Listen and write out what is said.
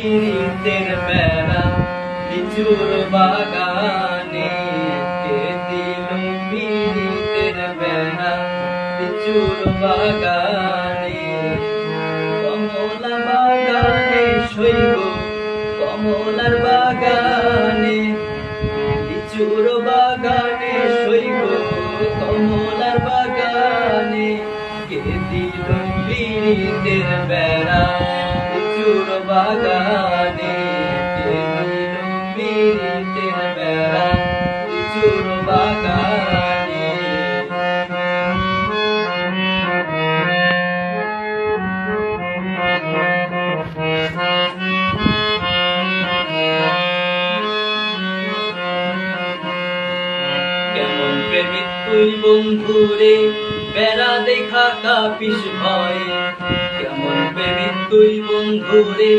পীড়িতের বেড়া লিচুর বাগানে, কে দিল পীড়িতের বেড়া লিচুর বাগানে। কমলা বাগানে শৈব কমলার বাগানে, লিচুর বাগানে শৈব কমলার বাগানে, কে দিল পীড়িতের বেড়া লিচুর বাগানে, কে দিল পীড়িতের বেড়া লিচুর বাগানে। কেমন প্রেমিক তুই বন্ধুরে বেড়া দেখা কাঁপিস ভয়, কেমন প্রেমিক তুই বন্ধুরে